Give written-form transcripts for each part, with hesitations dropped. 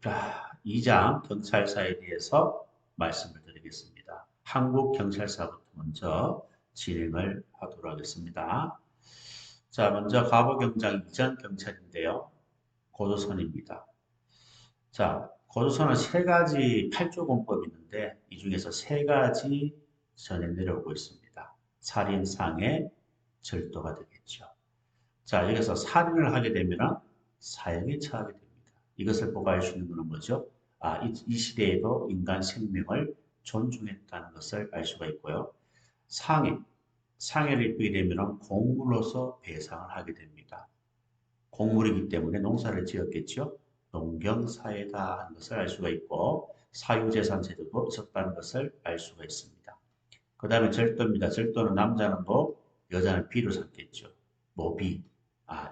자, 2장 경찰사에 대해서 말씀을 드리겠습니다. 한국 경찰사부터 먼저 진행을 하도록 하겠습니다. 자, 먼저 가보경장 이전 경찰인데요. 고조선입니다. 자, 고조선은 세 가지 8조 공법이 있는데 이 중에서 세 가지 전해 내려오고 있습니다. 살인, 상해, 절도가 되겠죠. 자, 여기서 살인을 하게 되면 사형에 처하게 됩니다. 이것을 보고 알 수 있는 것은 뭐죠? 이 시대에도 인간 생명을 존중했다는 것을 알 수가 있고요. 상해, 상해를 입게 되면 공물로서 배상을 하게 됩니다. 공물이기 때문에 농사를 지었겠죠. 농경사회다 하는 것을 알 수가 있고 사유재산 제도도 있었다는 것을 알 수가 있습니다. 그 다음에 절도입니다. 절도는 남자는 도, 여자는 비로 삼겠죠. 노비.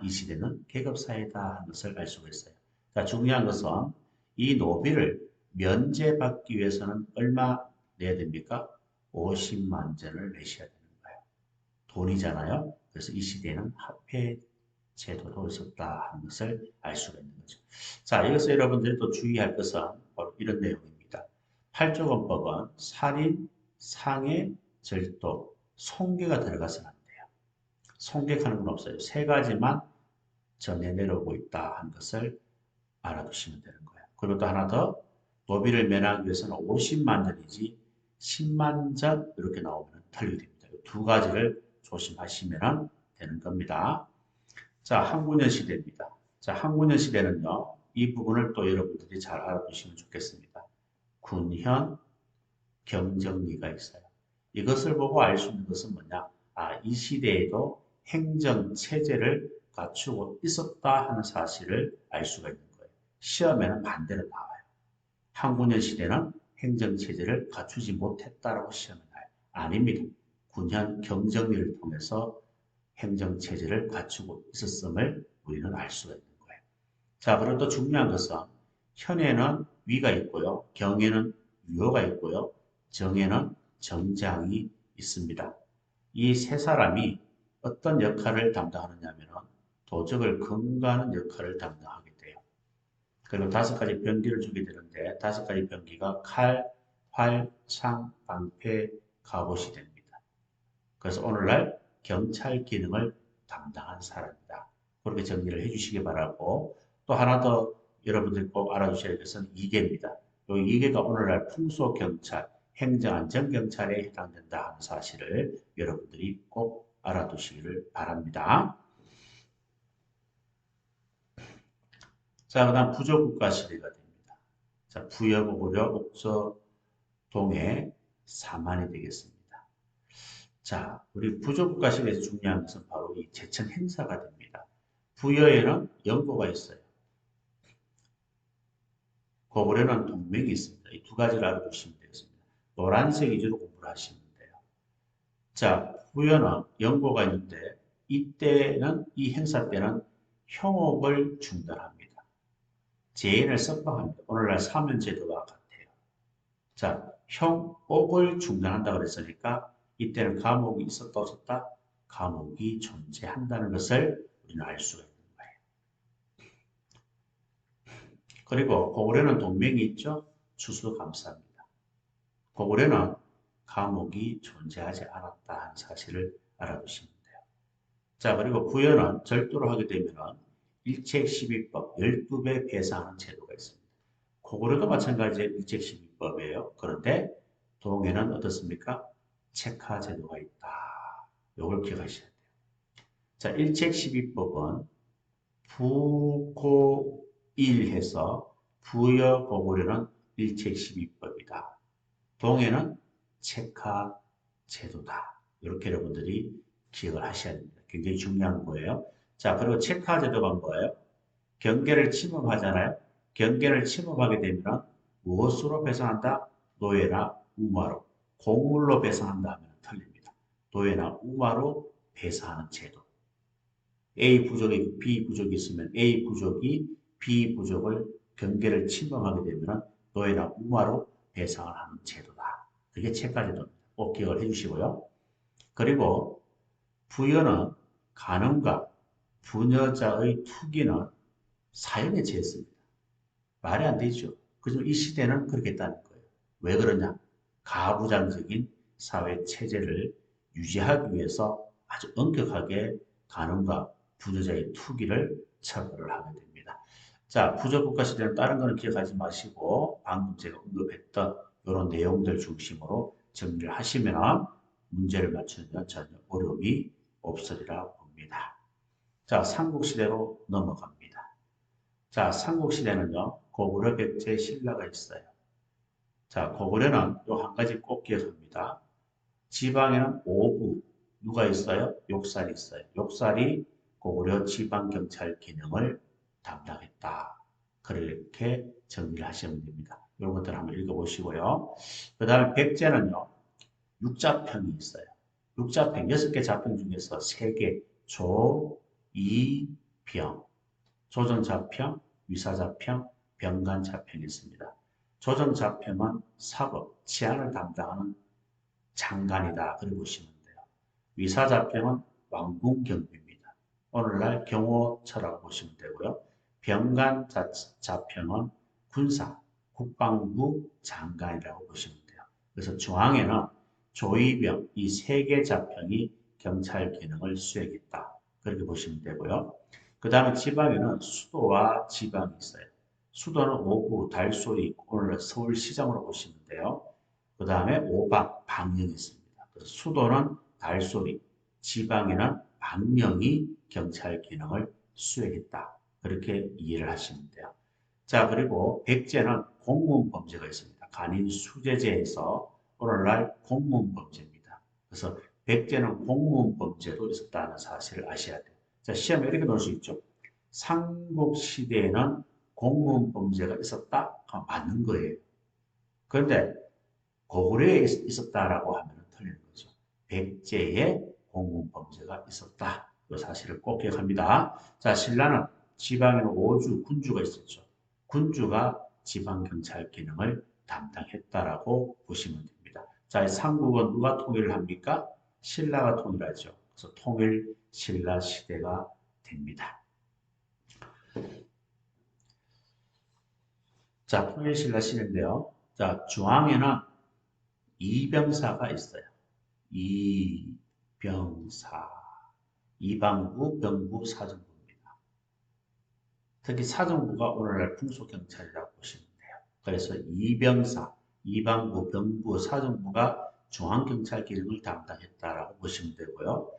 이 시대는 계급사회다 하는 것을 알 수가 있어요. 자, 중요한 것은 이 노비를 면제받기 위해서는 얼마 내야 됩니까? 50만 전을 내셔야 되는 거예요. 돈이잖아요. 그래서 이 시대에는 화폐 제도도 있었다 하는 것을 알 수가 있는 거죠. 자, 여기서 여러분들이 또 주의할 것은 바로 이런 내용입니다. 8조 권법은 살인, 상해, 절도, 손괴가 들어가서는 안 돼요. 손괴하는 건 없어요. 세 가지만 전해 내려오고 있다 하는 것을 알아두시면 되는 거예요. 그리고 또 하나 더, 노비를 면하기 위해서는 50만 전이지 10만 전 이렇게 나오면 틀리게 됩니다. 두 가지를 조심하시면 되는 겁니다. 자, 항구년 시대입니다. 자, 항구년 시대는요, 이 부분을 또 여러분들이 잘 알아두시면 좋겠습니다. 군현, 경정리가 있어요. 이것을 보고 알 수 있는 것은 뭐냐? 이 시대에도 행정 체제를 갖추고 있었다 하는 사실을 알 수가 있는 거예요. 시험에는 반대로 나와요. 항구년 시대는 행정 체제를 갖추지 못했다라고 시험에 나와요. 아닙니다. 군현 경정리를 통해서 행정 체제를 갖추고 있었음을 우리는 알 수가 있는 거예요. 자, 그리고 또 중요한 것은 현에는 위가 있고요. 경에는 유효가 있고요. 정에는 정장이 있습니다. 이 세 사람이 어떤 역할을 담당하느냐면 도적을 금가하는 역할을 담당하게 돼요. 그리고 다섯 가지 병기를 주게 되는데 다섯 가지 병기가 칼, 활, 창, 방패, 갑옷이 됩니다. 그래서 오늘날 경찰 기능을 담당한 사람이다. 그렇게 정리를 해주시기 바라고 또 하나 더 여러분들이 꼭 알아두셔야 될 것은 이계입니다. 이 이계가 오늘날 풍소경찰, 행정안전경찰에 해당된다 하는 사실을 여러분들이 꼭 알아두시기를 바랍니다. 자, 그 다음 부조국가 시대가 됩니다. 자, 부여, 고구려, 옥저, 동해, 사만이 되겠습니다. 자, 우리 부조국가 시대에서 중요한 것은 바로 이 제천 행사가 됩니다. 부여에는 연고가 있어요. 고구려는 동맹이 있습니다. 이 두 가지를 알아두시면 되겠습니다. 노란색 위주로 공부를 하시면 돼요. 자, 부여는 연고가 있는데 이때는 이 행사 때는 형옥을 중단합니다. 제인을 석방합니다. 오늘날 사면제도와 같아요. 자, 형옥을 중단한다 그랬으니까 이때는 감옥이 있었다 없었다? 감옥이 존재한다는 것을 우리는 알 수가 있는 거예요. 그리고 고구려는 동맹이 있죠? 추수감사입니다. 고구려는 감옥이 존재하지 않았다 하는 사실을 알아두시면 돼요. 자, 그리고 부여는 절도를 하게 되면 일책12법 12배 배상하는 제도가 있습니다. 고구려도 마찬가지의 일책십이법이에요. 그런데 동해는 어떻습니까? 책하 제도가 있다. 이걸 기억하셔야 돼요. 자, 일책십이법은 부고일해서 부여 고구려는 일책십이법이다. 동해는 책하 제도다. 이렇게 여러분들이 기억을 하셔야 됩니다. 굉장히 중요한 거예요. 자, 그리고 책하 제도가 뭐예요? 경계를 침범하잖아요. 경계를 침범하게 되면 무엇으로 배상한다? 노예나 우마로. 공물로 배상한다 하면 틀립니다. 노예나 우마로 배상하는 제도. A 부족이 B 부족이 있으면 A 부족이 B 부족을 경계를 침범하게 되면 노예나 우마로 배상을 하는 제도다. 그게 채가제도입니다. 꼭 기억을 해주시고요. 그리고 부여는 간음과 부녀자의 투기는 사형에 처했습니다. 말이 안 되죠. 그죠? 이 시대는 그렇게 했다는 거예요. 왜 그러냐? 가부장적인 사회 체제를 유지하기 위해서 아주 엄격하게 간음과 부조자의 투기를 처벌을 하게 됩니다. 자, 부조국가 시대는 다른 거는 기억하지 마시고 방금 제가 언급했던 이런 내용들 중심으로 정리를 하시면 문제를 맞추는 데 전혀 어려움이 없으리라 봅니다. 자, 삼국시대로 넘어갑니다. 자, 삼국시대는요, 고구려, 백제, 신라가 있어요. 자, 고구려는 요 한 가지 꼭 기억합니다. 지방에는 오부, 누가 있어요? 욕살이 있어요. 욕살이 고구려 지방경찰 기능을 담당했다. 그렇게 정리를 하시면 됩니다. 이런 것들 한번 읽어보시고요. 그 다음에 백제는요, 육자평이 있어요. 육자평, 6개 자평 중에서 3개, 조, 이, 병. 조정자평, 위사자평, 병간자평이 있습니다. 조정자평은 사법, 치안을 담당하는 장관이다. 그렇게 보시면 돼요. 위사자평은 왕궁경비입니다. 오늘날 경호처라고 보시면 되고요. 병간자평은 군사, 국방부 장관이라고 보시면 돼요. 그래서 중앙에는 조의병, 이 3개 자평이 경찰 기능을 수행했다. 그렇게 보시면 되고요. 그 다음에 지방에는 수도와 지방이 있어요. 수도는 오구, 달소리, 오늘 서울시장으로 보시면 돼요. 그 다음에 오방, 방령이 있습니다. 그래서 수도는 달소리, 지방에는 방령이 경찰 기능을 수행했다. 그렇게 이해를 하시면 돼요. 자, 그리고 백제는 공무원범죄가 있습니다. 간인수재제에서 오늘날 공무원범죄입니다. 그래서 백제는 공무원범죄도 있었다는 사실을 아셔야 돼요. 자, 시험에 이렇게 넣을 수 있죠. 삼국시대에는 공무원범죄가 있었다? 맞는 거예요. 그런데 고구려에 있었다라고 하면 틀리는 거죠. 백제에 공무범죄가 있었다. 이 사실을 꼭 기억합니다. 자, 신라는 지방에는 오주, 군주가 있었죠. 군주가 지방경찰 기능을 담당했다라고 보시면 됩니다. 자, 삼국은 누가 통일을 합니까? 신라가 통일하죠. 그래서 통일 신라 시대가 됩니다. 자, 통일 신라 시대인데요. 자, 중앙에는 이병사가 있어요. 이병사. 이방부, 병부, 사정부입니다. 특히 사정부가 오늘날 풍속경찰이라고 보시면 돼요. 그래서 이병사, 이방부, 병부, 사정부가 중앙경찰 기능을 담당했다라고 보시면 되고요.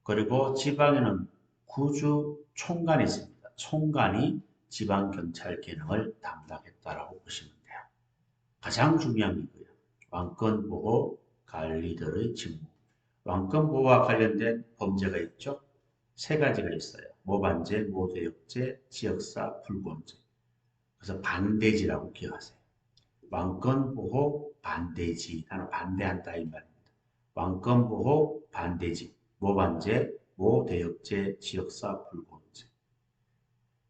그리고 지방에는 구주 총관이 있습니다. 총관이 지방경찰 기능을 담당했다라고 보시면 돼요. 가장 중요한 게 이거예요. 왕권보호 관리들의 직무. 왕권보호와 관련된 범죄가 있죠. 3가지가 있어요. 모반죄, 모대역죄, 지역사, 불구범죄. 그래서 반대지라고 기억하세요. 왕권보호, 반대지. 나는 반대한다 이 말입니다. 왕권보호, 반대지. 모반죄, 모대역죄, 지역사, 불구범죄.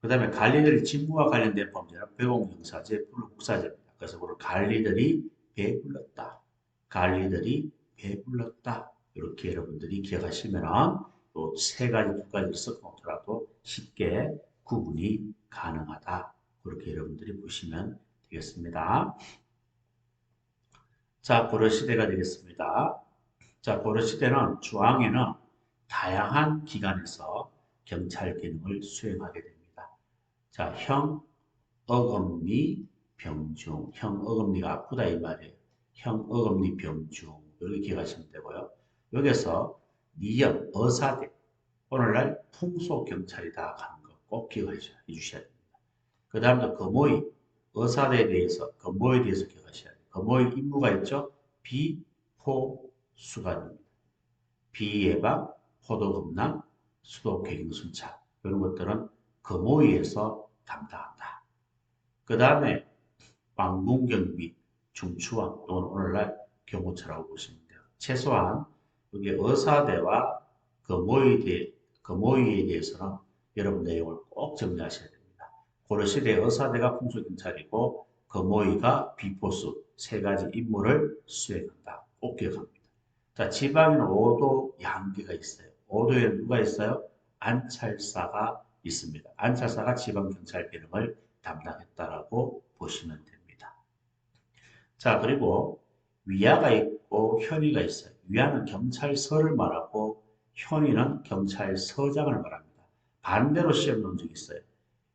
그 다음에 관리들 직무와 관련된 범죄는 배공형사죄, 불국사죄입니다. 그래서 오늘 관리들이 배불렀다. 관리들이 배불렀다. 이렇게 여러분들이 기억하시면 또 3가지, 2가지를 섞어놓더라도 쉽게 구분이 가능하다. 그렇게 여러분들이 보시면 되겠습니다. 자, 고려시대가 되겠습니다. 자, 고려시대는 중앙에는 다양한 기관에서 경찰 기능을 수행하게 됩니다. 자, 형, 어금니, 병중. 형, 어금니가 아프다 이 말이에요. 형, 어금니, 병중. 이렇게 기억하시면 되고요. 여기서 니형, 어사대. 오늘날 풍속경찰이다 하는 거 꼭 기억해 주셔야 됩니다. 그 다음에 거모의, 어사대에 대해서, 거모에 대해서 기억하셔야 돼요. 거모의 임무가 있죠. 비포수관입니다. 비예방, 포도급랑, 수도계경순찰 이런 것들은 거모의에서 담당한다. 그 다음에 왕궁경비, 중추왕 또는 오늘날 경호처라고 보시면 돼요. 최소한 여기 의사대와 거모의에 대해서는 여러분 내용을 꼭 정리하셔야 됩니다. 고려시대 의사대가 풍속경찰이고 거모의가 비포수 3가지 임무를 수행한다. 꼭 기억합니다. 자, 지방에는 5도 양계가 있어요. 5도에 누가 있어요? 안찰사가 있습니다. 안찰사가 지방경찰 기능을 담당했다라고 보시면 됩니다. 자, 그리고 위아가 있고 현위가 있어요. 위아는 경찰서를 말하고 현위는 경찰서장을 말합니다. 반대로 시험 나온 적이 있어요.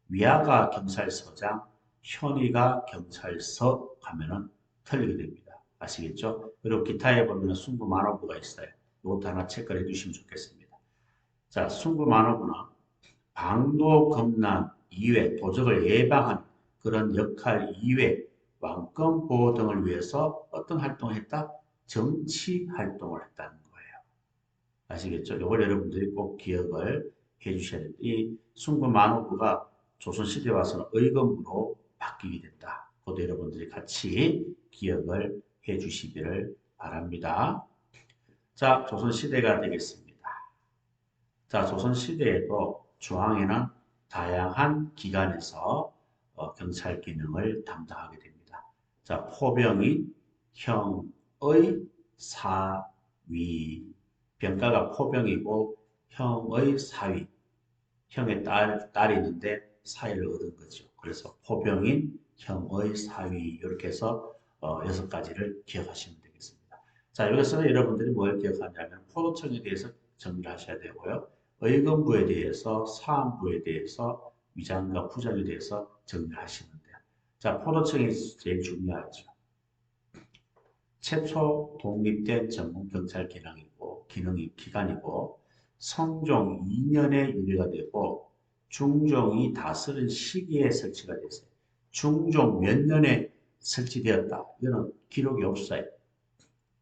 위아가 경찰서장, 현위가 경찰서 하면은 틀리게 됩니다. 아시겠죠? 그리고 기타에 보면 순부만호부가 있어요. 이것도 하나 체크를 해주시면 좋겠습니다. 자, 순부만호부는 방도 검난 이외 도적을 예방하는 그런 역할 이외 왕권 보호 등을 위해서 어떤 활동을 했다? 정치 활동을 했다는 거예요. 아시겠죠? 이걸 여러분들이 꼭 기억을 해주셔야 됩니다. 이 순부만호부가 조선시대에 와서는 의검부로 바뀌게 됐다. 그것도 여러분들이 같이 기억을 해주시기를 바랍니다. 자, 조선시대가 되겠습니다. 자, 조선시대에도 중앙에는 다양한 기관에서 경찰 기능을 담당하게 됩니다. 자, 포병이 형의 사위, 병가가 포병이고 형의 사위, 형의 딸이 있는데 사위를 얻은 거죠. 그래서 포병인 형의 사위 이렇게 해서 6가지를 기억하시면 되겠습니다. 자, 여기서는 여러분들이 뭘 기억하냐면 포도청에 대해서 정리를 하셔야 되고요. 의검부에 대해서, 사안부에 대해서, 위장과 부장에 대해서 정리를 하시면 돼요. 자, 포도청이 제일 중요하죠. 최초 독립된 전문경찰 기관이고 성종 2년에 유래가 되고 중종이 다스린 시기에 설치가 됐어요. 중종 몇 년에 설치되었다. 이거는 기록이 없어요.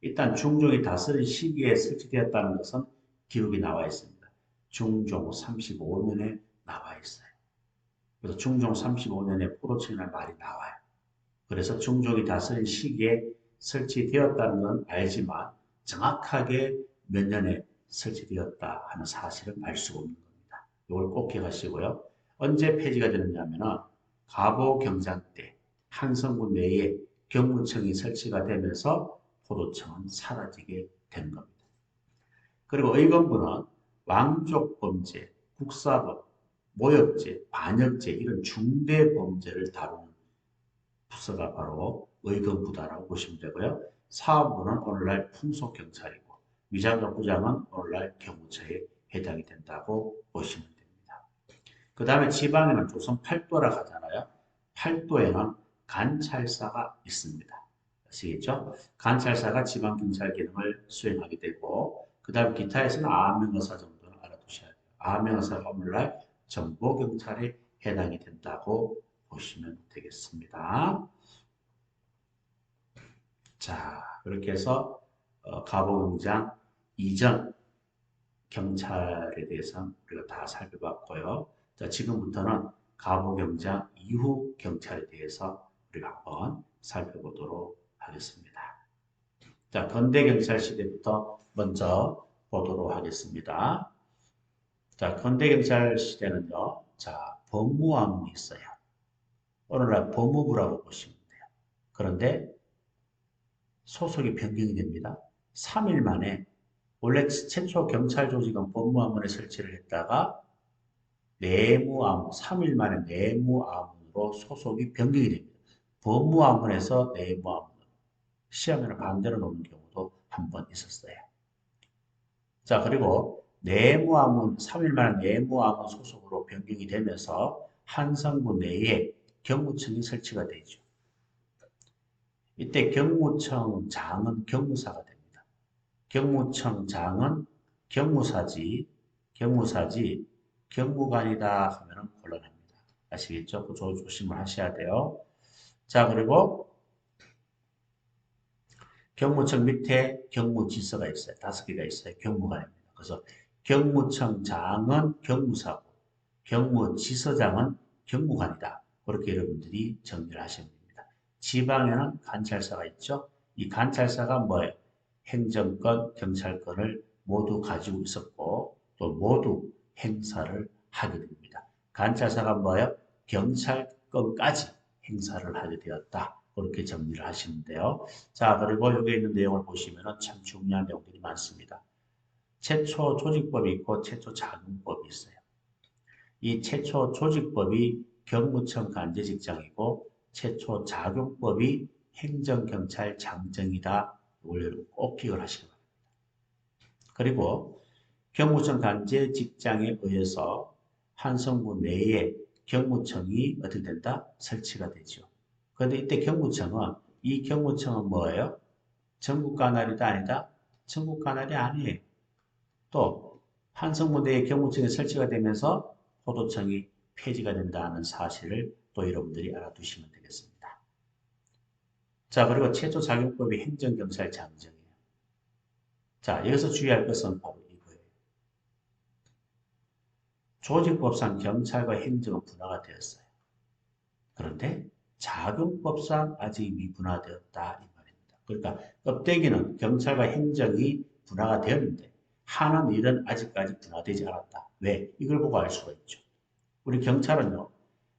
일단 중종이 다스린 시기에 설치되었다는 것은 기록이 나와 있습니다. 중종 35년에 나와 있어요. 그래서 중종 35년에 포도청이라는 말이 나와요. 그래서 중종이 다스린 시기에 설치되었다는 건 알지만 정확하게 몇 년에 설치되었다 하는 사실은 알 수가 없는 겁니다. 이걸 꼭 기억하시고요. 언제 폐지가 되느냐면은 갑오경장 때 한성군 내에 경무청이 설치가 되면서 포도청은 사라지게 된 겁니다. 그리고 의검부는 왕족범죄, 국사법, 모욕죄, 반역죄 이런 중대 범죄를 다루는 부서가 바로 의검부다라고 보시면 되고요. 사업부는 오늘날 풍속경찰이고 위장과 부장은 오늘날 경무처에 해당이 된다고 보시면 됩니다. 그 다음에 지방에는 조선 팔도라고 하잖아요. 팔도에는 관찰사가 있습니다. 아시겠죠? 관찰사가 지방경찰 기능을 수행하게 되고 그 다음 기타에서는 암명의사 정도는 알아두셔야 돼요. 암명의사가 오늘날 정보경찰에 해당이 된다고 보시면 되겠습니다. 자, 그렇게 해서 갑오경장 이전 경찰에 대해서 우리가 다 살펴봤고요. 자, 지금부터는 갑오경장 이후 경찰에 대해서 우리가 한번 살펴보도록 하겠습니다. 자, 건대경찰 시대부터 먼저 보도록 하겠습니다. 자, 건대경찰 시대는요, 자, 법무왕이 있어요. 오늘날 법무부라고 보시면 돼요. 그런데 소속이 변경이 됩니다. 3일 만에 원래 최초 경찰 조직은 법무안문에 설치를 했다가 내무안문, 3일 만에 내무안문으로 소속이 변경이 됩니다. 법무안문에서 내무안문, 시험에는 반대로 놓는 경우도 한 번 있었어요. 자, 그리고 내무안문, 3일 만에 내무안문 소속으로 변경이 되면서 한성부 내에 경무청이 설치가 되죠. 이때 경무청장은 경무사가 됩니다. 경무청장은 경무사지 경무관이다 하면 곤란합니다. 아시겠죠? 그 조심을 하셔야 돼요. 자, 그리고 경무청 밑에 경무지서가 있어요. 5개가 있어요. 경무관입니다. 그래서 경무청장은 경무사고 경무지서장은 경무관이다. 그렇게 여러분들이 정리를 하시면 됩니다. 지방에는 관찰사가 있죠. 이 관찰사가 뭐예요? 행정권, 경찰권을 모두 가지고 있었고 또 모두 행사를 하게 됩니다. 관찰사가 뭐예요? 경찰권까지 행사를 하게 되었다. 그렇게 정리를 하시면 돼요. 자, 그리고 여기 있는 내용을 보시면 참 중요한 내용들이 많습니다. 최초 조직법이 있고 최초 자금법이 있어요. 이 최초 조직법이 경무청 관제 직장이고 최초 작용법이 행정경찰장정이다. 이걸 여러분 꼭 기억을 하시기 바랍니다. 그리고 경무청 관제 직장에 의해서 한성부 내에 경무청이 어떻게 된다? 설치가 되죠. 그런데 이때 이 경무청은 뭐예요? 전국 관할이다 아니다? 전국 관할이 아니에요. 또 한성부 내에 경무청이 설치가 되면서 포도청이 폐지가 된다는 사실을 또 여러분들이 알아두시면 되겠습니다. 자, 그리고 최초 작용법이 행정경찰장정이에요. 자, 여기서 주의할 것은 바로 이거예요. 조직법상 경찰과 행정은 분화가 되었어요. 그런데 작용법상 아직 미분화되었다 이 말입니다. 그러니까 껍데기는 경찰과 행정이 분화가 되었는데 하는 일은 아직까지 분화되지 않았다. 왜? 이걸 보고 알 수가 있죠. 우리 경찰은요.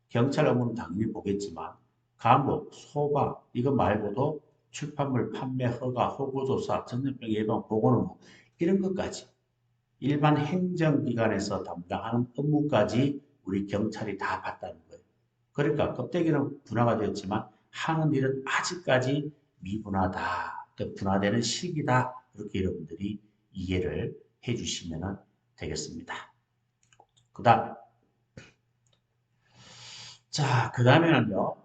경찰 업무는 당연히 보겠지만 감옥, 소방 이거 말고도 출판물 판매 허가, 호구조사, 전염병 예방, 보건 업무 이런 것까지 일반 행정기관에서 담당하는 업무까지 우리 경찰이 다 봤다는 거예요. 그러니까 껍데기는 분화가 되었지만 하는 일은 아직까지 미분화다. 분화되는 시기다. 그렇게 여러분들이 이해를 해주시면 되겠습니다. 그 다음 자, 그 다음에는요.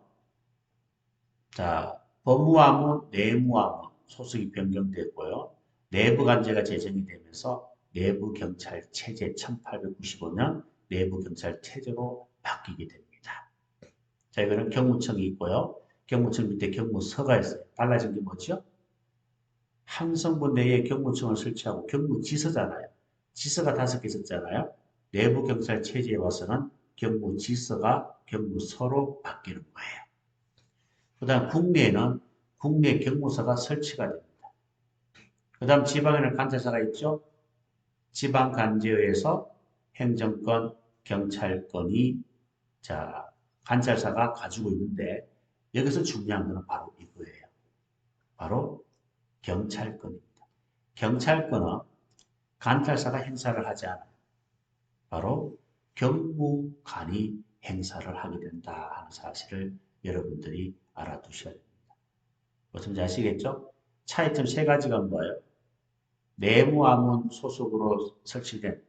자, 법무화문, 내무화문 소속이 변경됐고요. 내부관제가 제정이 되면서 내부경찰체제 1895년 내부경찰체제로 바뀌게 됩니다. 자, 이거는 경무청이 있고요. 경무청 밑에 경무서가 있어요. 달라진 게 뭐죠? 한성부 내에 경무청을 설치하고 경무지서잖아요. 지서가 5개 있었잖아요. 내부경찰체제에 와서는 경무지서가 경무서로 바뀌는 거예요. 그 다음 국내에는 국내 경무서가 설치가 됩니다. 그 다음 지방에는 관찰사가 있죠. 지방관제에서 행정권, 경찰권이 자 관찰사가 가지고 있는데 여기서 중요한 것은 바로 이거예요. 바로 경찰권입니다. 경찰권은 관찰사가 행사를 하지 않아요. 바로 경무관이 행사를 하게 된다 하는 사실을 여러분들이 알아두셔야 됩니다. 무슨 아시겠죠? 차이점 3가지가 뭐예요? 내무암은 소속으로 설치된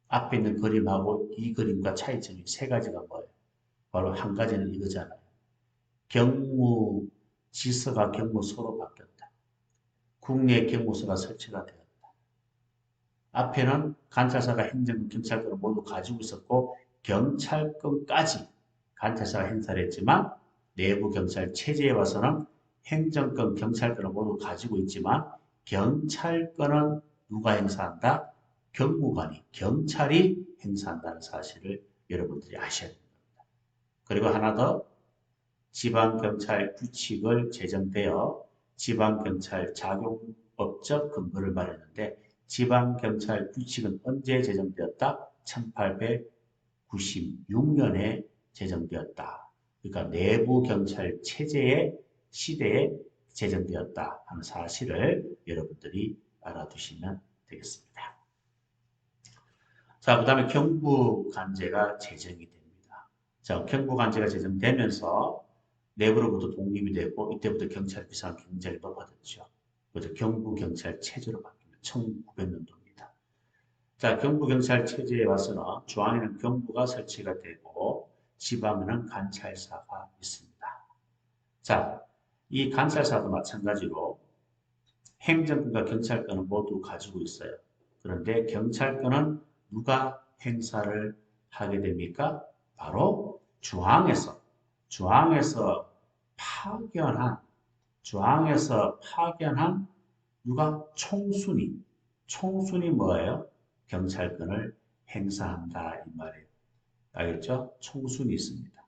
앞에 있는 그림하고 이 그림과 차이점이 3가지가 뭐예요? 바로 한 가지는 이거잖아요. 경무지서가 경무소로 바뀌었다. 국내 경무소가 설치가 되었다. 앞에는 관찰사가 행정, 경찰권을 모두 가지고 있었고 경찰권까지 관찰사가 행사를 했지만 내부 경찰 체제에 와서는 행정권, 경찰권을 모두 가지고 있지만 경찰권은 누가 행사한다? 경무관이, 경찰이 행사한다는 사실을 여러분들이 아셔야 됩니다. 그리고 하나 더 지방경찰 규칙을 제정되어 지방경찰 작용법적 근거를 마련했는데 지방경찰 규칙은 언제 제정되었다? 1896년에 제정되었다. 그러니까 내부경찰 체제의 시대에 제정되었다 하는 사실을 여러분들이 알아두시면 되겠습니다. 자, 그 다음에 경부관제가 제정이 됩니다. 자, 경부관제가 제정되면서 내부로부터 독립이 되고 이때부터 경찰 비상 굉장히 높아졌죠. 그래서 경부경찰 체제로 바뀝니다. 1900년도입니다. 자, 경부경찰 체제에 와서는 중앙에는 경부가 설치가 되고 지방에는 관찰사가 있습니다. 자, 이 관찰사도 마찬가지로 행정권과 경찰권은 모두 가지고 있어요. 그런데 경찰권은 누가 행사를 하게 됩니까? 바로 중앙에서 파견한 누가 총순이 뭐예요? 경찰권을 행사한다 이 말이에요. 알겠죠? 총순이 있습니다.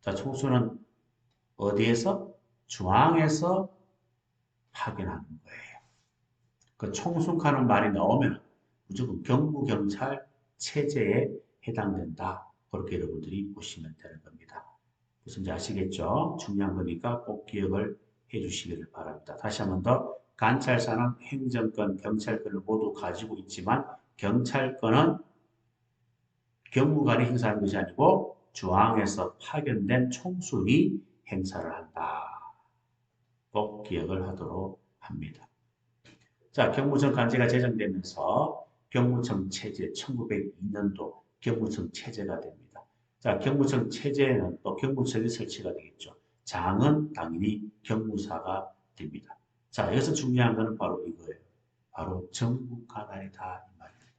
자, 총순은 어디에서? 중앙에서 파견하는 거예요. 그 총순하는 말이 나오면 무조건 경부경찰 체제에 해당된다. 그렇게 여러분들이 보시면 되는 겁니다. 무슨지 아시겠죠? 중요한 거니까 꼭 기억을 해 주시기를 바랍니다. 다시 한 번 더. 관찰사는 행정권, 경찰권을 모두 가지고 있지만 경찰권은 경무관이 행사하는 것이 아니고 중앙에서 파견된 총수이 행사를 한다. 꼭 기억을 하도록 합니다. 자, 경무청 관제가 제정되면서 경무청 체제 1902년도 경무청 체제가 됩니다. 자, 경무청 체제에는 또 경무청이 설치가 되겠죠. 장은 당연히 경무사가 됩니다. 자, 여기서 중요한 것은 바로 이거예요. 바로 정부 관할이다 이 말입니다.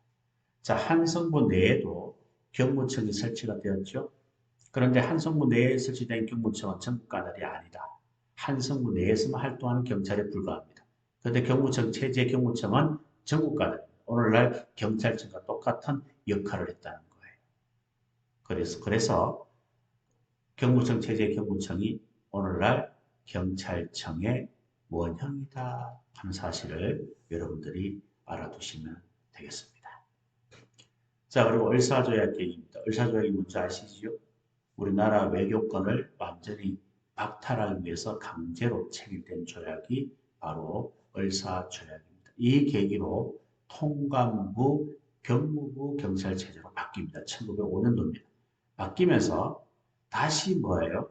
자, 한 성부 내에도 경무청이 설치가 되었죠. 그런데 한 성부 내에 설치된 경무청은 정부 관할이 아니다. 한 성부 내에서만 활동하는 경찰에 불과합니다. 그런데 경무청 체제 경무청은 전국 관할, 오늘날 경찰청과 똑같은 역할을 했다는 거예요. 그래서 경무청 체제 경무청이 오늘날 경찰청의 원형이다 하는 사실을 여러분들이 알아두시면 되겠습니다. 자, 그리고 을사조약계획입니다. 을사조약이 뭔지 아시죠? 우리나라 외교권을 완전히 박탈하기 위해서 강제로 체결된 조약이 바로 을사조약입니다. 이 계기로 통감부, 경무부 경찰체제로 바뀝니다. 1905년도입니다. 바뀌면서 다시 뭐예요?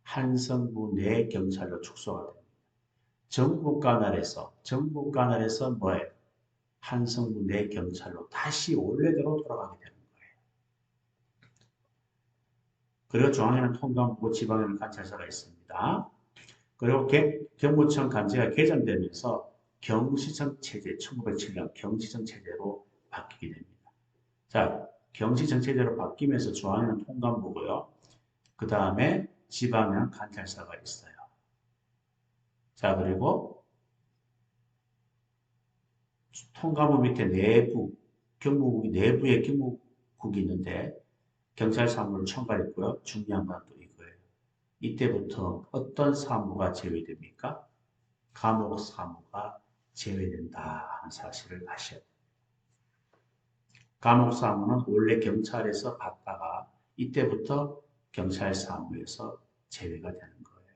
한성부 내 경찰로 축소가 됩니다. 전국관할에서 뭐예요? 한성부 내 경찰로 다시 원래대로 돌아가게 되는 거예요. 그리고 중앙에는 통감부고 지방에는 관찰사가 있습니다. 그리고 경무청 관제가 개정되면서 경시청 체제, 1907년 경시청 체제로 바뀌게 됩니다. 자, 경시청 체제로 바뀌면서 중앙에는 통감부고요. 그 다음에 지방에는 관찰사가 있어요. 자, 그리고 통감부 밑에 내부, 경무국이 내부에 경무국이 있는데 경찰 사무를 첨가했고요. 중요한 건 또 이거예요. 이때부터 어떤 사무가 제외됩니까? 감옥 사무가 제외된다 하는 사실을 아셔야 돼요. 감옥 사무는 원래 경찰에서 받다가 이때부터 경찰 사무에서 제외가 되는 거예요.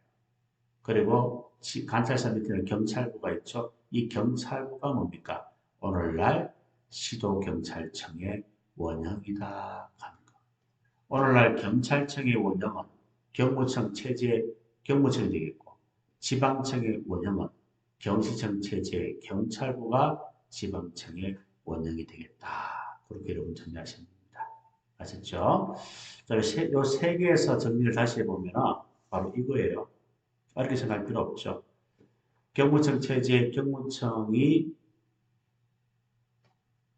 그리고 관찰사 밑에는 경찰부가 있죠. 이 경찰부가 뭡니까? 오늘날 시도경찰청의 원형이다 하는 거. 오늘날 경찰청의 원형은 경무청 체제 경무청이 되겠고 지방청의 원형은 경시청 체제 경찰부가 지방청의 원형이 되겠다. 그렇게 여러분 정리하시면 됩니다. 아셨죠? 요 세 개에서 정리를 다시 해보면 바로 이거예요. 어렵게 생각할 필요 없죠. 경무청 체제 경무청이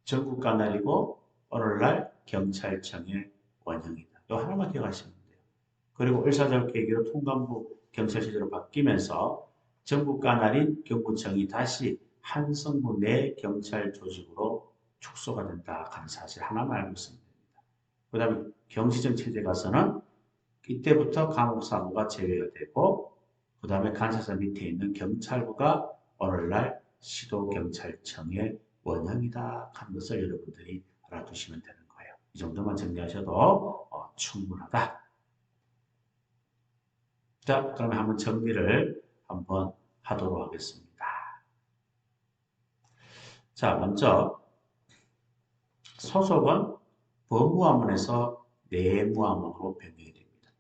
전국 관할이고 오늘날 경찰청의 원형이다. 이 하나만 기억하시면 돼요. 그리고 을사적 계기로 통감부 경찰체제로 바뀌면서 전국 관할인 경무청이 다시 한 성부 내 경찰 조직으로 축소가 된다 하는 사실 하나만 알고 있으면 됩니다. 그 다음에 경시청 체제 가서는 이때부터 감옥사무가 제외가 되고 그 다음에 관찰사 밑에 있는 경찰부가 오늘날 시도경찰청의 원형이다 하는 것을 여러분들이 알아두시면 되는 거예요. 이 정도만 정리하셔도 충분하다. 자, 그러면 한번 정리를 한번 하도록 하겠습니다. 자, 먼저 소속은 법무화문에서 내무화문으로 변경이 됩니다.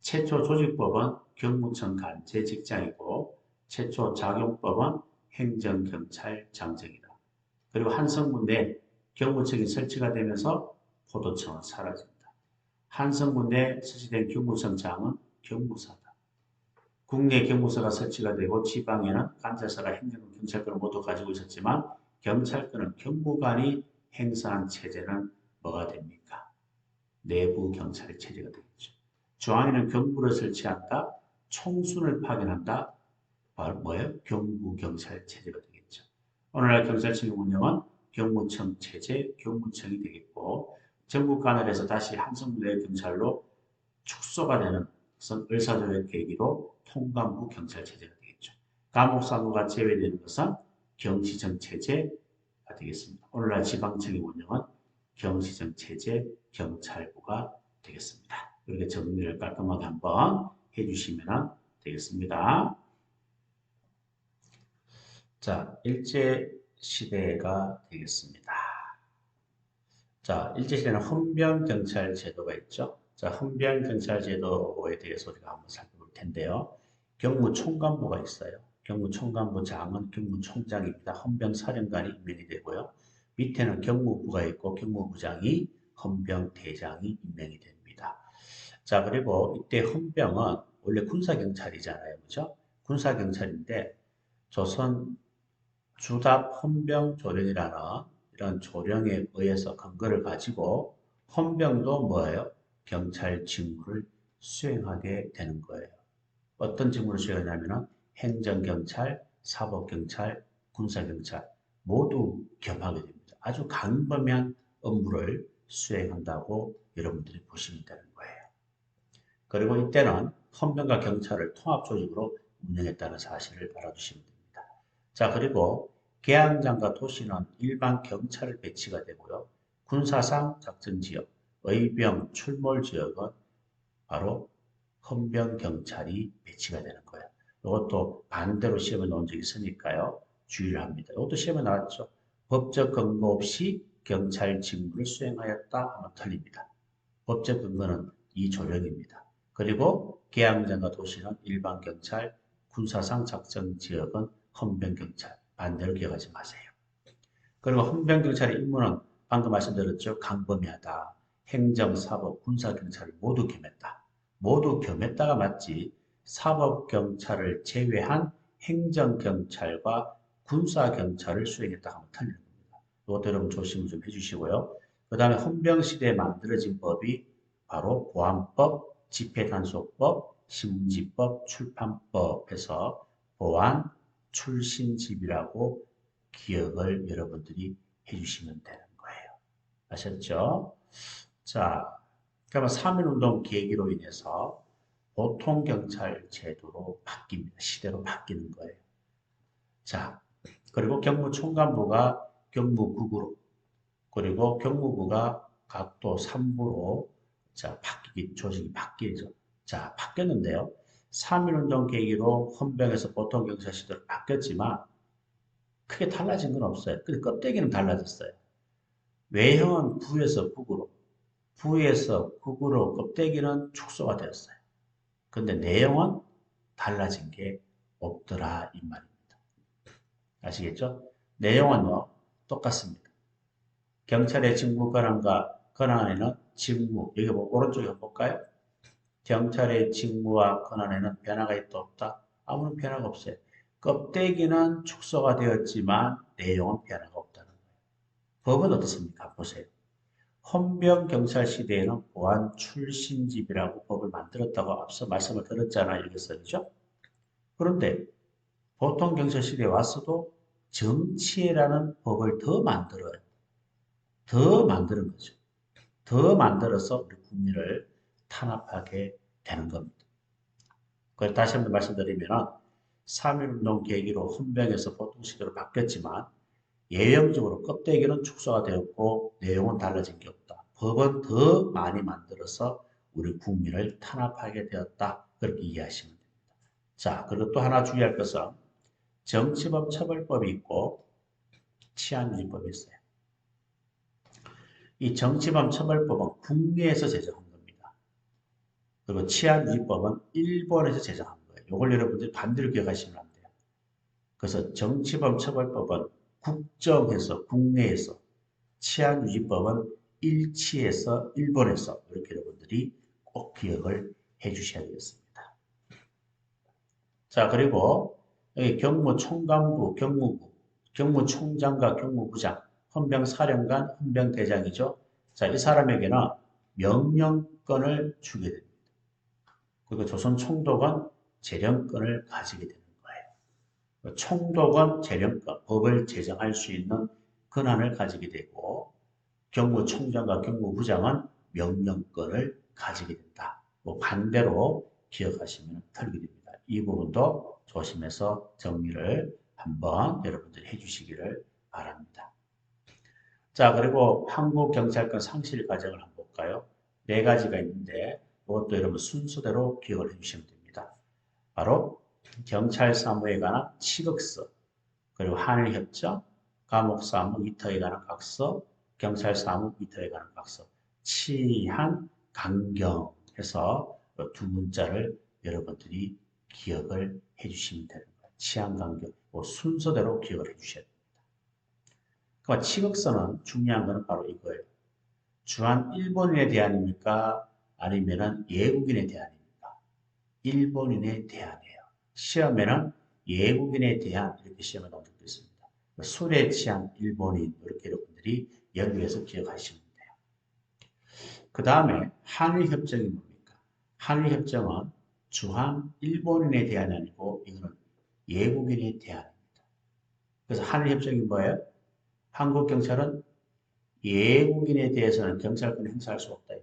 최초 조직법은 경무청 관제 직장이고 최초 작용법은 행정경찰장정이다. 그리고 한성문 내 경무청이 설치가 되면서 포도청은 사라집니다. 한성문 내 설치된 경무청장은 경무사다. 국내 경무서가 설치가 되고 지방에는 관찰사가 행정권, 경찰권을 모두 가지고 있었지만 경찰권은 경무관이 행사한 체제는 뭐가 됩니까? 내부 경찰의 체제가 되겠죠. 중앙에는 경부를 설치한다, 총순을 파견한다, 바로 뭐예요? 경부경찰 체제가 되겠죠. 오늘날 경찰청의 운영은 경무청 체제, 경무청이 되겠고 전국 관할에서 다시 한성부대 경찰로 축소가 되는 것은 을사조약 계기로 통감부 경찰 체제가 되겠죠. 감옥사무가 제외되는 것은 경시청 체제가 되겠습니다. 오늘날 지방청의 운영은 경시청 체제, 경찰부가 되겠습니다. 이렇게 정리를 깔끔하게 한번 해주시면 되겠습니다. 자, 일제시대가 되겠습니다. 자, 일제시대는 헌병경찰 제도가 있죠. 자, 헌병경찰제도에 대해서 우리가 한번 살펴볼 텐데요. 경무총관부가 있어요. 경무총관부장은 경무총장입니다. 헌병사령관이 임명이 되고요. 밑에는 경무부가 있고 경무부장이 헌병대장이 임명이 됩니다. 자, 그리고 이때 헌병은 원래 군사경찰이잖아요. 그죠? 군사경찰인데 조선 주답 헌병조령이라는 이런 조령에 의해서 근거를 가지고 헌병도 뭐예요? 경찰 직무를 수행하게 되는 거예요. 어떤 직무를 수행하냐면은 행정경찰, 사법경찰, 군사경찰 모두 겸하게 됩니다. 아주 광범위한 업무를 수행한다고 여러분들이 보시면 되는 거예요. 그리고 이때는 헌병과 경찰을 통합조직으로 운영했다는 사실을 알아두시면 됩니다. 자, 그리고 계양장과 도시는 일반 경찰 배치가 되고요. 군사상 작전지역, 의병 출몰 지역은 바로 헌병경찰이 배치가 되는 거예요. 이것도 반대로 시험에 나온 적이 있으니까요. 주의를 합니다. 이것도 시험에 나왔죠. 법적 근거 없이 경찰 직무를 수행하였다 하면 틀립니다. 법적 근거는 이 조령입니다. 그리고 계양장과 도시는 일반 경찰, 군사상 작전 지역은 헌병경찰. 반대로 기억하지 마세요. 그리고 헌병경찰의 임무는 방금 말씀드렸죠. 강범위하다. 행정, 사법, 군사경찰을 모두 겸했다. 모두 겸했다가 맞지 사법경찰을 제외한 행정경찰과 군사경찰을 수행했다 하면 틀리는 겁니다. 이것도 여러분 조심을 좀 해주시고요. 그 다음에 헌병시대에 만들어진 법이 바로 보안법, 집회단속법, 신문지법, 출판법에서 보안, 출신집이라고 기억을 여러분들이 해주시면 되는 거예요. 아셨죠? 자, 그러면 3.1운동 계기로 인해서 보통경찰 제도로 바뀝니다. 시대로 바뀌는 거예요. 자, 그리고 경무총관부가 경무국으로, 그리고 경무부가 각도 3부로 자, 조직이 바뀌죠. 자, 바뀌었는데요. 3.1운동 계기로 헌병에서 보통경찰 시대로 바뀌었지만 크게 달라진 건 없어요. 근데 껍데기는 달라졌어요. 외형은 부에서 북으로, 부에서 북으로 껍데기는 축소가 되었어요. 근데 내용은 달라진 게 없더라 이 말입니다. 아시겠죠? 내용은요 똑같습니다. 경찰의 직무 권한과 권한에는 직무 여기 오른쪽에 한번 볼까요? 경찰의 직무와 권한에는 변화가 있다 없다? 아무런 변화가 없어요. 껍데기는 축소가 되었지만 내용은 변화가 없다는 거예요. 법은 어떻습니까? 보세요. 헌병경찰 시대에는 보안 출신집이라고 법을 만들었다고 앞서 말씀을 드렸잖아요. 여기서 그죠? 그런데 보통 경찰 시대에 왔어도 정치회라는 법을 더 만들어요. 더 만드는 거죠. 더 만들어서 우리 국민을 탄압하게 되는 겁니다. 그래서 다시 한번 말씀드리면 3.1운동 계기로 헌병에서 보통시대로 바뀌었지만 예형적으로 껍데기는 축소가 되었고 내용은 달라진 게 없다. 법은 더 많이 만들어서 우리 국민을 탄압하게 되었다. 그렇게 이해하시면 됩니다. 자, 그리고 또 하나 주의할 것은 정치범 처벌법이 있고 치안유지법이 있어요. 이 정치범 처벌법은 국내에서 제정한 겁니다. 그리고 치안유지법은 일본에서 제정한 거예요. 이걸 여러분들이 반대로 기억하시면 안 돼요. 그래서 정치범 처벌법은 국정에서 국내에서 치안유지법은 일치에서 일본에서 이렇게 여러분들이 꼭 기억을 해 주셔야 되겠습니다. 자, 그리고 여기 경무총관부, 경무부, 경무총장과 경무부장, 헌병사령관, 헌병대장이죠. 자, 이 사람에게는 명령권을 주게 됩니다. 그리고 조선 총독은 재령권을 가지게 되는 거예요. 총독은 재령권, 법을 제정할 수 있는 권한을 가지게 되고 경무총장과 경무부장은 명령권을 가지게 된다. 뭐 반대로 기억하시면 틀리게 됩니다. 이 부분도 조심해서 정리를 한번 여러분들이 해주시기를 바랍니다. 자, 그리고 한국경찰권 상실 과정을 한번 볼까요? 네 가지가 있는데 이것도 여러분 순서대로 기억을 해주시면 됩니다. 바로 경찰 사무에 관한 치극서, 그리고 한일협정, 감옥사무 위터에 관한 각서, 경찰사무 위터에 관한 각서, 치안, 강경해서 두 문자를 여러분들이 기억을 해주시면 되는 거예요. 치안 강경, 순서대로 기억을 해주셔야 됩니다. 그러니까 치극선은 중요한 것은 바로 이거예요. 주한 일본인에 대한입니까? 아니면은 외국인에 대한입니까? 일본인에 대한이에요. 시험에는 외국인에 대한 이렇게 시험에 나온 적도 있습니다. 술에 취한 일본인 이렇게 여러분들이 연구해서 기억하시면 돼요. 그 다음에 한일협정이 뭡니까? 한일협정은 주한 일본인에 대한이 아니고 이거는 외국인에 대한입니다. 그래서 한일협정이 뭐예요? 한국 경찰은 외국인에 대해서는 경찰권을 행사할 수 없다.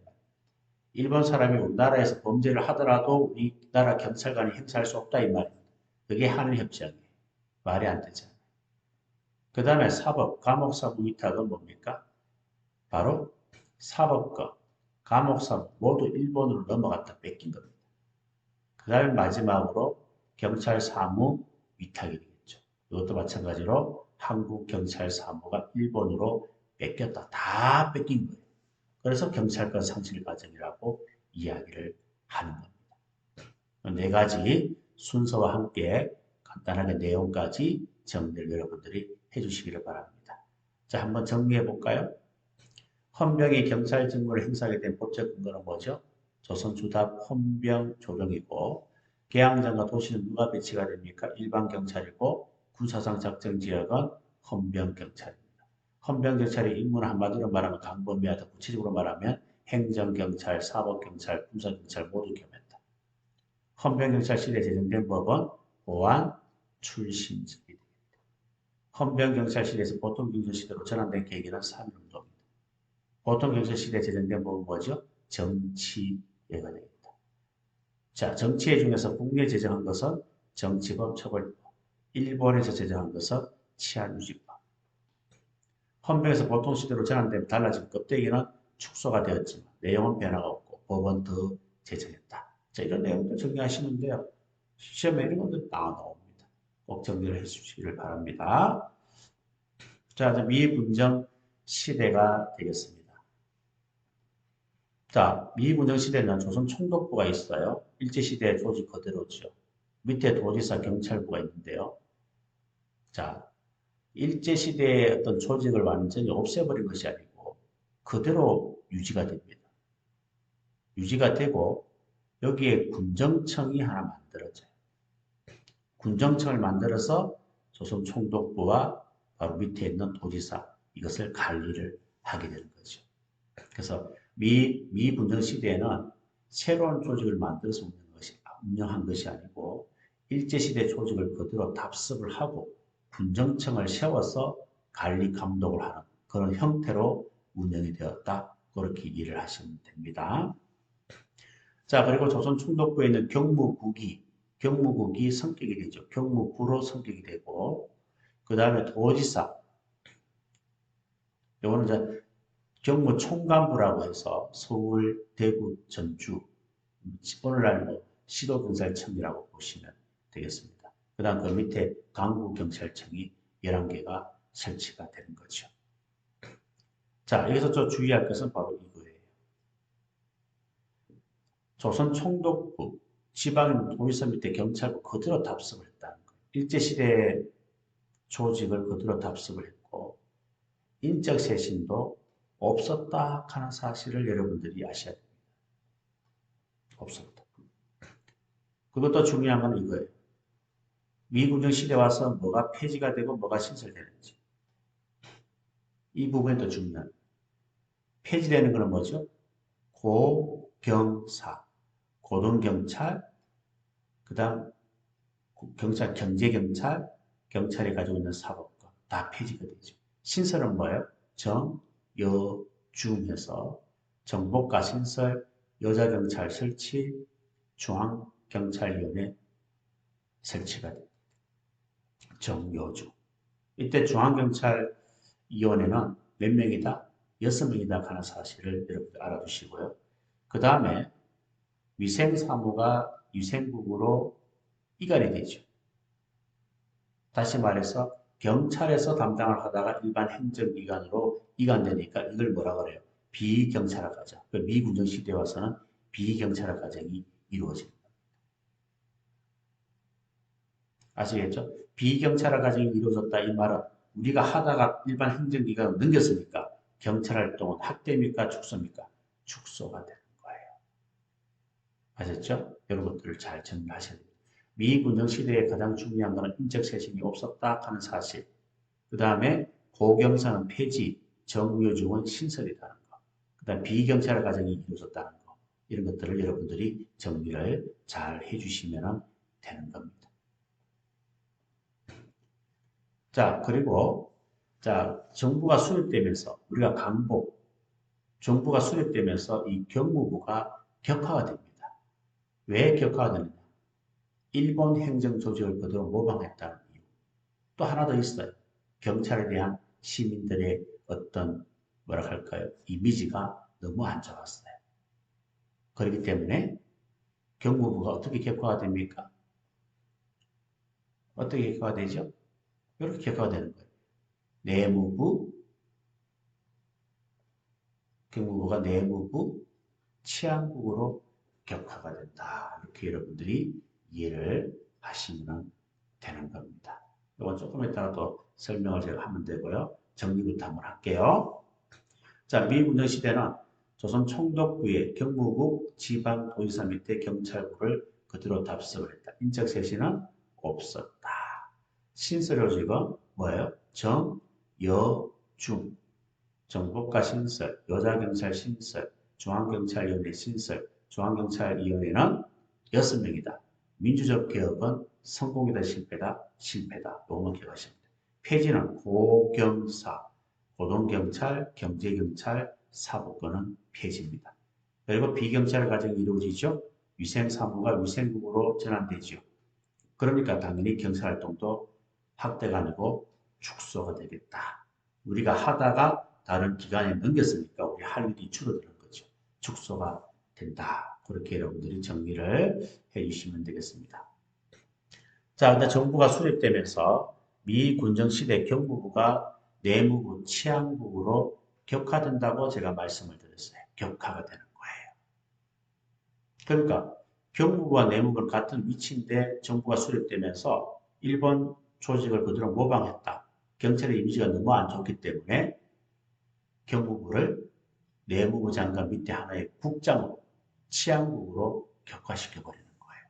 일본 사람이 우리나라에서 범죄를 하더라도 우리나라 경찰관이 행사할 수 없다 이 말입니다. 그게 한일협정이에요. 말이 안 되잖아요. 그 다음에 사법, 감옥사무 위탁은 뭡니까? 바로 사법과 감옥사무 모두 일본으로 넘어갔다 뺏긴 겁니다. 그 다음에 마지막으로 경찰 사무 위탁이 되겠죠. 이것도 마찬가지로 한국 경찰 사무가 일본으로 뺏겼다. 다 뺏긴 거예요. 그래서 경찰권 상실 과정이라고 이야기를 하는 겁니다. 네 가지 순서와 함께 간단하게 내용까지 정리를 여러분들이 해주시기를 바랍니다. 자, 한번 정리해 볼까요? 헌병이 경찰 직무를 행사하게 된 법적 근거는 뭐죠? 조선주답 헌병 조정이고 계양장과 도시는 누가 배치가 됩니까? 일반 경찰이고 군사상 작전 지역은 헌병 경찰입니다. 헌병 경찰의 임무는 한마디로 말하면 강범위하다. 구체적으로 말하면 행정경찰, 사법경찰, 군사경찰 모두 겸했다. 헌병경찰 시대에 제정된 법은 보안 출신제입니다. 헌병경찰 시대에서 보통경찰 시대로 전환된 계기는 3.1운동입니다. 보통경찰 시대에 제정된 법은 뭐죠? 정치예가 되겠다. 자, 정치예 중에서 국내 제정한 것은 정치법 처벌법, 일본에서 제정한 것은 치안유지법. 헌병에서 보통시대로 전환되면 달라진 껍데기는 축소가 되었지만 내용은 변화가 없고 법은 더 제정했다. 자, 이런 내용들 정리하시면 돼요. 시험에 이런 것들 나옵니다. 꼭 정리를 해주시기를 바랍니다. 자, 이제 미분정 시대가 되겠습니다. 자, 미분정 시대는 조선 총독부가 있어요. 일제시대 조직 그대로죠. 밑에 도지사 경찰부가 있는데요. 자, 일제시대의 어떤 조직을 완전히 없애버린 것이 아니고 그대로 유지가 됩니다. 유지가 되고 여기에 군정청이 하나 만들어져요. 군정청을 만들어서 조선 총독부와 바로 밑에 있는 도지사 이것을 관리를 하게 되는 거죠. 그래서 미분정 시대에는 새로운 조직을 만들어서 운영한 것이 아니고 일제시대 조직을 그대로 답습을 하고 군정청을 세워서 관리 감독을 하는 그런 형태로 운영이 되었다. 그렇게 이해를 하시면 됩니다. 자, 그리고 조선 총독부에 있는 경무국이 성격이 되죠. 경무부로 성격이 되고 그 다음에 도지사 요거는 이제 경무총관부라고 해서 서울, 대구, 전주 오늘날 뭐 시도경찰청이라고 보시면 되겠습니다. 그 다음 그 밑에 강구경찰청이 11개가 설치가 되는 거죠. 자, 여기서 좀 주의할 것은 바로 이거예요. 조선 총독부, 지방 도지사 밑에 경찰부 그대로 답습을 했다는 거예요. 일제시대 조직을 그대로 답습을 했고 인적 쇄신도 없었다 하는 사실을 여러분들이 아셔야 됩니다. 없었다. 그것도 중요한 건 이거예요. 미군정 시대 와서 뭐가 폐지가 되고 뭐가 신설되는지. 이 부분이 더 중요합니다. 폐지되는 것은 뭐죠? 고경사, 고등경찰, 그 다음 경찰, 경제경찰, 경찰이 가지고 있는 사법권 다 폐지가 되죠. 신설은 뭐예요? 정, 여, 중 해서 정복과 신설, 여자경찰 설치, 중앙경찰위원회 설치가 됩니다. 정여주. 이때 중앙경찰위원회는 몇 명이다? 6명이다 하는 사실을 여러분들 알아두시고요. 그 다음에 위생사무가 위생국으로 이관이 되죠. 다시 말해서 경찰에서 담당을 하다가 일반 행정기관으로 이관되니까 이걸 뭐라 그래요? 비경찰화 과정. 그 미군정 시대에 와서는 비경찰화 과정이 이루어집니다. 아시겠죠? 비경찰화 과정이 이루어졌다 이 말은 우리가 하다가 일반 행정기관을 넘겼으니까 경찰 활동은 확대입니까? 축소입니까? 축소가 되는 거예요. 아셨죠? 이런 것들을 잘 정리하셔야 됩니다. 미군정 시대에 가장 중요한 것은 인적쇄신이 없었다 하는 사실. 그 다음에 고경사는 폐지, 정묘중은 신설이라는 거. 그 다음 비경찰 과정이 이루어졌다는 거. 이런 것들을 여러분들이 정리를 잘 해주시면 되는 겁니다. 자, 그리고 자, 정부가 수립되면서 우리가 강복, 정부가 수립되면서 이 경무부가 격화가 됩니다. 왜 격화가 되느냐? 일본 행정 조직을 그대로 모방했다는 이유. 또 하나 더 있어요. 경찰에 대한 시민들의 어떤 뭐라 할까요? 이미지가 너무 안 좋았어요. 그렇기 때문에 경무부가 어떻게 격화가 됩니까? 어떻게 격화가 되죠? 이렇게 격화가 되는 거예요. 내무부, 경무부가 내무부, 치안국으로 격화가 된다. 이렇게 여러분들이 이해를 하시면 되는 겁니다. 이건 조금 이따가 또 설명을 제가 하면 되고요. 정리부터 한번 할게요. 자, 미군정 시대는 조선 총독부의 경무국 지방도지사 밑에 경찰부를 그대로 답습을 했다. 인적쇄신은 없었다. 신설요직은 뭐예요? 정, 여, 중. 정보과 신설, 여자경찰 신설, 중앙경찰위원회 신설, 중앙경찰위원회는 6명이다. 민주적 개혁은 성공이다, 실패다, 실패다. 요것만 기억하시면 됩니다. 폐지는 고경사, 고동경찰, 경제경찰, 사법권은 폐지입니다. 그리고 비경찰 과정이 이루어지죠. 위생사무가 위생국으로 전환되죠. 그러니까 당연히 경찰활동도 확대가 아니고 축소가 되겠다. 우리가 하다가 다른 기관에 넘겼으니까 우리 할 일이 줄어드는 거죠. 축소가 된다. 그렇게 여러분들이 정리를 해주시면 되겠습니다. 자, 근데 정부가 수립되면서 미 군정시대 경무부가 내무부, 치안국으로 격화된다고 제가 말씀을 드렸어요. 격화가 되는 거예요. 그러니까 경무부와 내무부는 같은 위치인데 정부가 수립되면서 일본 조직을 그대로 모방했다. 경찰의 이미지가 너무 안 좋기 때문에 경무부를 내무부 장관 밑에 하나의 국장으로 치안국으로 격화시켜버리는 거예요.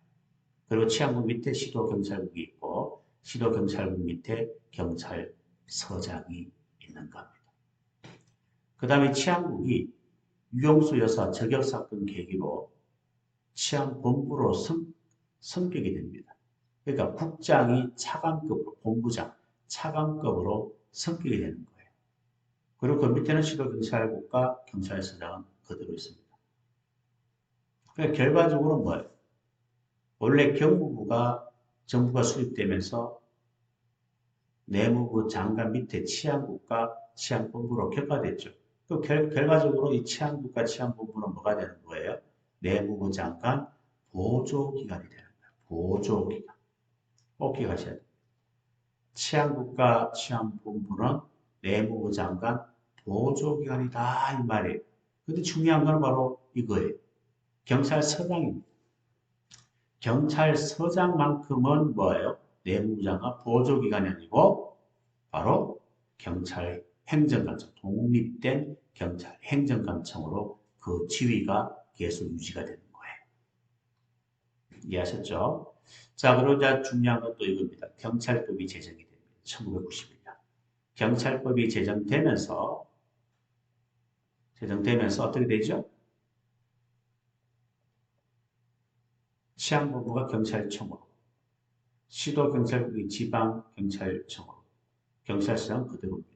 그리고 치안국 밑에 시도경찰국이 있고 시도경찰국 밑에 경찰서장이 있는 겁니다. 그 다음에 치안국이 유영수 여사 저격사건 계기로 치안본부로 성격이 됩니다. 그러니까 국장이 차관급으로, 본부장, 차관급으로 성격이 되는 거예요. 그리고 그 밑에는 시도경찰국과 경찰서장은 그대로 있습니다. 그러니까 결과적으로 뭐예요? 원래 경무부가 정부가 수립되면서 내무부 장관 밑에 치안국과 치안본부로 격화됐죠. 그 결과적으로 이 치안국과 치안본부는 뭐가 되는 거예요? 내무부 장관 보조기관이 되는 거예요. 보조기관. 꼭 기억하셔야 돼요. 치안국과 치안본부는 내무부 장관 보조기관이다 이 말이에요. 근데 중요한 건 바로 이거예요. 경찰서장입니다. 경찰서장만큼은 뭐예요? 내무부 장관 보조기관이 아니고 바로 경찰 행정관청, 독립된 경찰 행정관청으로 그 지위가 계속 유지가 되는 거예요. 이해하셨죠? 자, 그리고 이제 중요한 건 또 이겁니다. 경찰법이 제정이 됩니다. 1991년. 경찰법이 제정되면서 어떻게 되죠? 치안본부가 경찰청으로, 시도경찰국이 지방경찰청으로, 경찰서는 그대로입니다.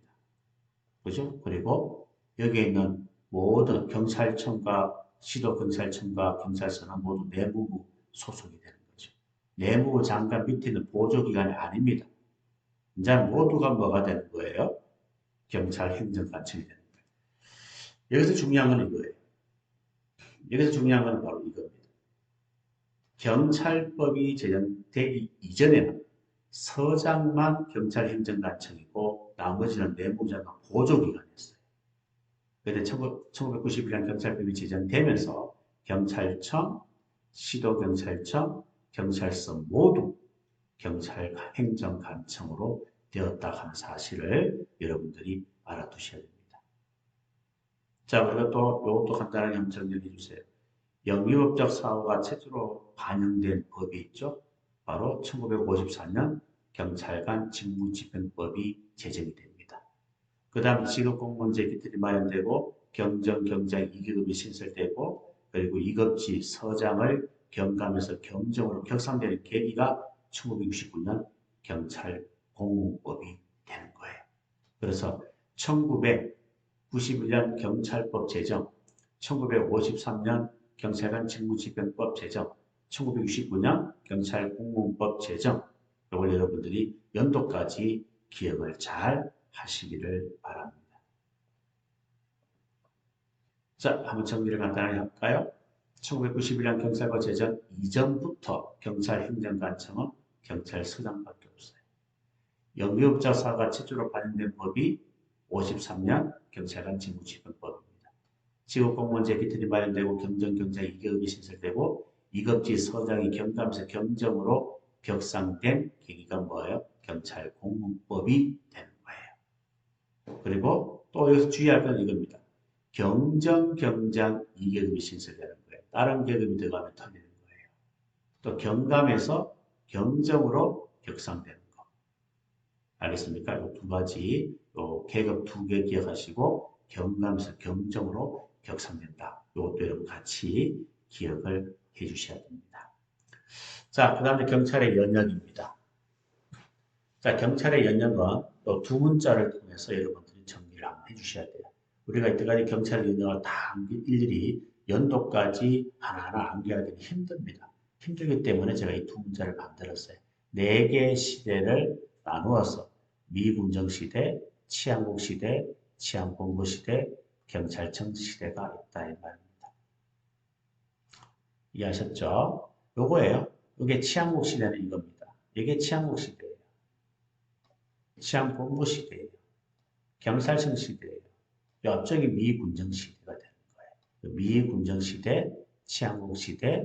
그죠? 그리고 여기에 있는 모든 경찰청과 시도경찰청과 경찰서는 모두 내무부 소속이 되는 거죠. 내무부 장관 밑에 있는 보조기관이 아닙니다. 이제 모두가 뭐가 되는 거예요? 경찰행정관청이 되는 거예요. 여기서 중요한 건 이거예요. 여기서 중요한 건 바로 이겁니다. 경찰법이 제정되기 이전에는 서장만 경찰행정관청이고 나머지는 내무장관 보조기관이었어요. 그때 1991년 경찰법이 제정되면서 경찰청, 시도경찰청, 경찰서 모두 경찰 행정관청으로 되었다 하는 사실을 여러분들이 알아두셔야 됩니다. 자, 우리가 또 이것도 간단하게 한번 정리해 주세요. 영유업적 사고가 최초로 반영된 법이 있죠. 바로 1954년 경찰관 직무집행법이 제정이 됩니다. 그 다음 직업공무원제 기틀이 마련되고 경정 2계급이 신설되고 그리고 이급지 서장을 경감에서 경정으로 격상되는 계기가 1969년 경찰공무법이 되는 거예요. 그래서 1991년 경찰법 제정, 1953년 경찰관 직무집행법 제정, 1969년 경찰공무법 제정, 이걸 여러분들이 연도까지 기억을 잘 하시기를 바랍니다. 자, 한번 정리를 간단하게 할까요? 1991년 경찰법 제정 이전부터 경찰행정관청은 경찰서장밖에 없어요. 영유업자 사고가 최초로 발행된 법이 53년 경찰관 직무집행법입니다. 지역공무원제 기틀이 마련되고 경정 2계급이 신설되고 이급지 서장이 경감에서 경정으로 격상된 계기가 뭐예요? 경찰공무법이 되는 거예요. 그리고 또 여기서 주의할 건 이겁니다. 경정 2계급이 신설되는 거예요. 다른 계급이 들어가면 터지는 거예요. 또 경감에서 경정으로 격상되는 거. 알겠습니까? 이 두 가지, 계급 두 개 기억하시고 경감에서 경정으로 격상된다. 이것도 여러분 같이 기억을 해 주셔야 됩니다. 자, 그 다음에 경찰의 연역입니다. 자, 경찰의 연역은 또 두 문자를 통해서 여러분들이 정리를 한번 해 주셔야 돼요. 우리가 이때까지 경찰 연역을 다 일일이 연도까지 하나하나 암기하기는 힘듭니다. 힘들기 때문에 제가 이 두 문자를 만들었어요. 네 개의 시대를 나누어서 미군정 시대, 치안국 시대, 치안본부 시대, 경찰청 시대가 있다 이 말입니다. 이해하셨죠? 요거예요. 이게 치안국 시대는 이겁니다. 이게 치안국 시대예요. 치안본부 시대예요. 경찰청 시대예요. 옆쪽이 미군정 시대가 되는 거예요. 미군정 시대, 치안국 시대,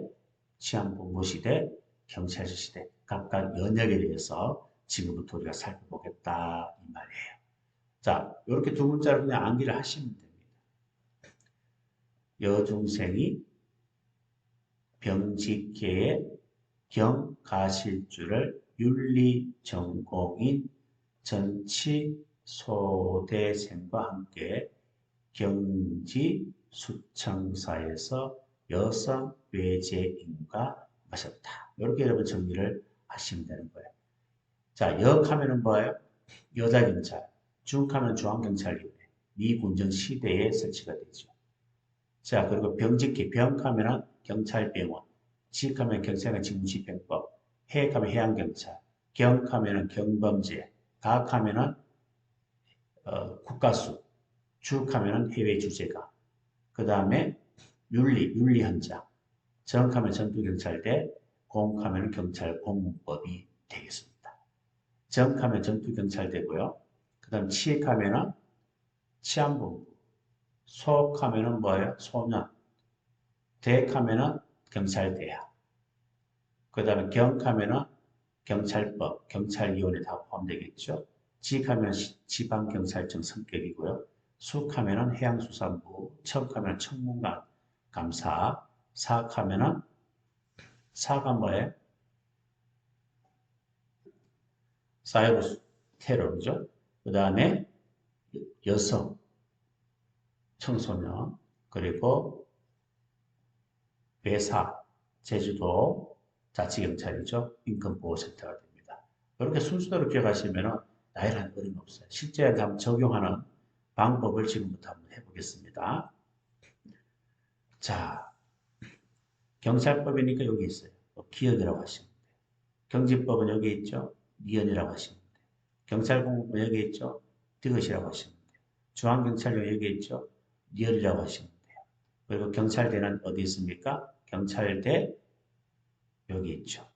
치안본부 시대, 경찰청 시대 각각 연역에 대해서 지금부터 우리가 살펴보겠다 이 말이에요. 자, 이렇게 두 문자를 그냥 암기를 하시면 됩니다. 여중생이 병직계의 경가실주를 윤리전공인 전치소대생과 함께 경지 수청사에서 여성 외제인과 마셨다. 이렇게 여러분 정리를 하시면 되는 거예요. 자, 역하면은 뭐예요? 여자경찰, 중하면 중앙경찰이에요. 미군정 시대에 설치가 되죠. 자, 그리고 병직기, 병하면은 경찰병원, 직하면 경찰관 직무집행법, 해하면 해양경찰, 경하면은 경범죄, 각하면은 국가수, 주하면은 해외 주재가, 그 다음에 윤리현장, 정하면 전투경찰대, 공하면 경찰공무법이 되겠습니다. 정하면 전투경찰대고요. 그 다음 치익하면은 치안본부, 소하면은 뭐예요? 소년, 대하면은 경찰대학, 그 다음에 경하면은 경찰법, 경찰위원회 다 포함되겠죠. 직하면 지방경찰청 성격이고요. 수하면은 해양수산부, 척하면 청문감사, 사하면은 사가 뭐예요? 사이버 테러죠. 그 다음에 여성, 청소년, 그리고 외사, 제주도 자치경찰이죠. 인권보호센터가 됩니다. 이렇게 순서대로 기억하시면 나이라는 어림없어요. 실제 한번 적용하는 방법을 지금부터 한번 해보겠습니다. 자, 경찰법이니까 여기 있어요. 기억이라고 하시면 돼요. 경직법은 여기 있죠. 니언이라고 하시면 돼요. 경찰공무법은 여기 있죠. 디귿이라고 하시면 돼요. 중앙경찰청 여기 있죠. 니얼이라고 하시면 돼요. 그리고 경찰대는 어디 있습니까? 경찰대 여기 있죠.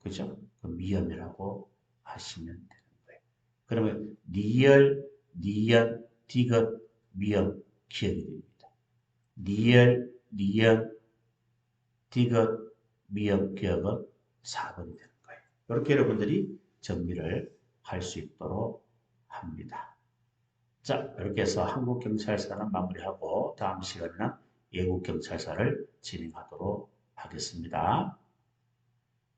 그죠? 그 미연이라고 하시면 되는 거예요. 그러면 니얼, 니연, 디귿, 미연, 기억이 됩니다. 리얼, 리언, 디귿, 미역, 기억은 4번이 되는 거예요. 이렇게 여러분들이 정리를 할 수 있도록 합니다. 자, 이렇게 해서 한국경찰사는 마무리하고 다음 시간에는 외국경찰사를 진행하도록 하겠습니다.